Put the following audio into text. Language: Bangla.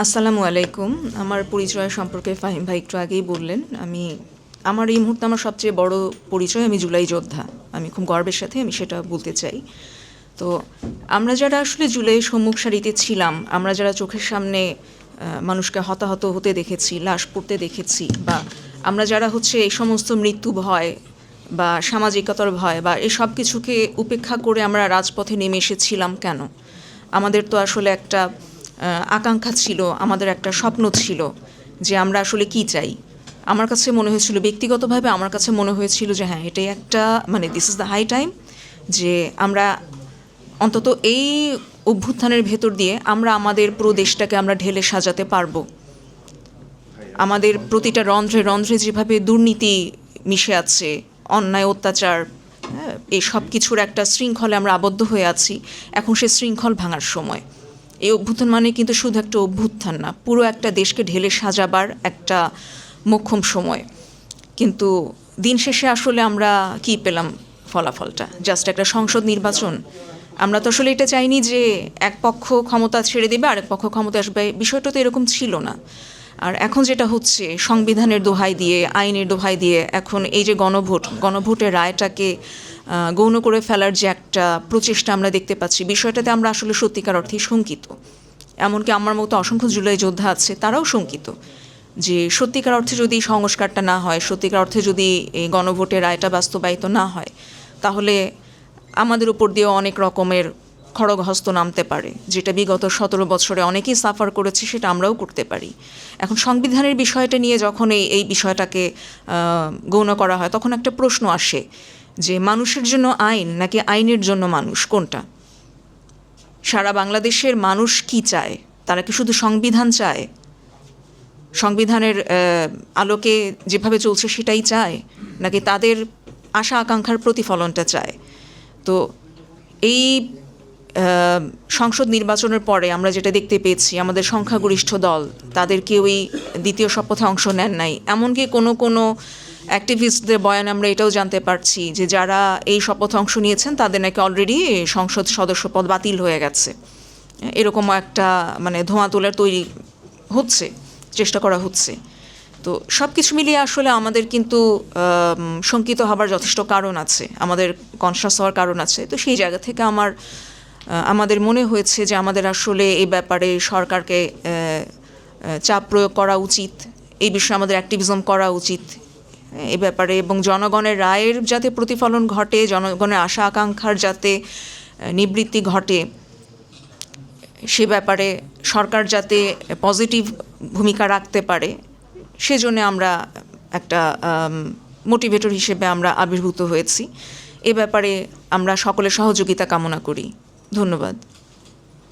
আসসালামু আলাইকুম। আমার পরিচয় সম্পর্কে ফাহিম ভাই একটু আগেই বললেন। আমার এই মুহূর্তে আমার সবচেয়ে বড় পরিচয়, আমি জুলাই যোদ্ধা। আমি খুব গর্বের সাথে আমি সেটা বলতে চাই। তো আমরা যারা আসলে জুলাইয়ের সম্মুখ সারিতে ছিলাম, আমরা যারা চোখের সামনে মানুষকে হতাহত হতে দেখেছি, লাশ পড়তে দেখেছি, বা আমরা যারা এই সমস্ত মৃত্যু ভয় বা সামাজিকতার ভয় বা এই সব কিছুকে উপেক্ষা করে আমরা রাজপথে নেমে এসেছিলাম কেন? আমাদের তো আসলে একটা আকাঙ্ক্ষা ছিল, আমাদের একটা স্বপ্ন ছিল যে আমরা আসলে কী চাই। আমার কাছে মনে হয়েছিল, ব্যক্তিগতভাবে আমার কাছে মনে হয়েছিল যে হ্যাঁ, এটাই একটা this is the high time যে আমরা অন্তত এই অভ্যুত্থানের ভেতর দিয়ে আমরা আমাদের পুরো দেশটাকে আমরা ঢেলে সাজাতে পারবো। আমাদের প্রতিটা রন্ধ্রে রন্ধ্রে যেভাবে দুর্নীতি মিশে আছে, অন্যায় অত্যাচার, এই সব কিছুর একটা শৃঙ্খলে আমরা আবদ্ধ হয়ে আছি। এখন সে শৃঙ্খল ভাঙার সময়। এই অভ্যুত্থান মানে কিন্তু শুধু একটা অভ্যুত্থান না, পুরো একটা দেশকে ঢেলে সাজাবার একটা মোক্ষম সময়। কিন্তু দিন শেষে আসলে আমরা কি পেলাম? ফলাফলটা জাস্ট একটা সংসদ নির্বাচন। আমরা তো আসলে এটা চাইনি যে এক পক্ষ ক্ষমতা ছেড়ে দেবে আরেক পক্ষ ক্ষমতা আসবে, বিষয়টা তো এরকম ছিল না। আর এখন যেটা হচ্ছে, সংবিধানের দোহাই দিয়ে, আইনের দোহাই দিয়ে এখন এই যে গণভোটের রায়টাকে গৌণ করে ফেলার যে একটা প্রচেষ্টা আমরা দেখতে পাচ্ছি, বিষয়টাতে আমরা আসলে সত্যিকার অর্থেই শঙ্কিত। এমনকি আমার মতো অসংখ্য জুলাই যোদ্ধা আছে, তারাও শঙ্কিত যে সত্যিকার অর্থে যদি সংস্কারটা না হয়, সত্যিকার অর্থে যদি এই গণভোটের রায়টা বাস্তবায়িত না হয়, তাহলে আমাদের উপর দিয়েও অনেক রকমের খড়গহস্ত নামতে পারে, যেটা বিগত 17 বছরে অনেকেই সাফার করেছে, সেটা আমরাও করতে পারি। এখন সংবিধানের বিষয়টা নিয়ে যখন এই বিষয়টাকে গৌণ করা হয়, তখন একটা প্রশ্ন আসে যে মানুষের জন্য আইন নাকি আইনের জন্য মানুষ, কোনটা? সারা বাংলাদেশের মানুষ কি চায়? তারা কি শুধু সংবিধান চায়? সংবিধানের আলোকে যেভাবে চলছে সেটাই চায়, নাকি তাদের আশা আকাঙ্ক্ষার প্রতিফলনটা চায়? তো এই সংসদ নির্বাচনের পরে আমরা যেটা দেখতে পেয়েছি, আমাদের সংখ্যাগরিষ্ঠ দল তাদের কেউই দ্বিতীয় শপথে অংশ নেন নাই। এমনকি কোনো অ্যাক্টিভিস্টদের বয়ান আমরা এটাও জানতে পারছি যে যারা এই শপথে অংশ নিয়েছেন তাদের নাকি অলরেডি সংসদ সদস্য পদ বাতিল হয়ে গেছে। এরকম একটা ধোঁয়া তোলার তৈরি হচ্ছে, চেষ্টা করা হচ্ছে। তো সব কিছু মিলিয়ে আসলে আমাদের কিন্তু শঙ্কিত হবার যথেষ্ট কারণ আছে, আমাদের কনসাস হওয়ার কারণ আছে। তো সেই জায়গা থেকে আমাদের মনে হয়েছে যে আমাদের আসলে এই ব্যাপারে সরকারকে চাপ প্রয়োগ করা উচিত, এই বিষয়ে আমাদের অ্যাক্টিভিজম করা উচিত এ ব্যাপারে, এবং জনগণের রায়ের যাতে প্রতিফলন ঘটে, জনগণের আশা আকাঙ্ক্ষার যাতে নিবৃত্তি ঘটে, সে ব্যাপারে সরকার যাতে পজিটিভ ভূমিকা রাখতে পারে, সেজন্য আমরা একটা মোটিভেটর হিসেবে আমরা আবির্ভূত হয়েছি। এ ব্যাপারে আমরা সকলের সহযোগিতা কামনা করি। ধন্যবাদ।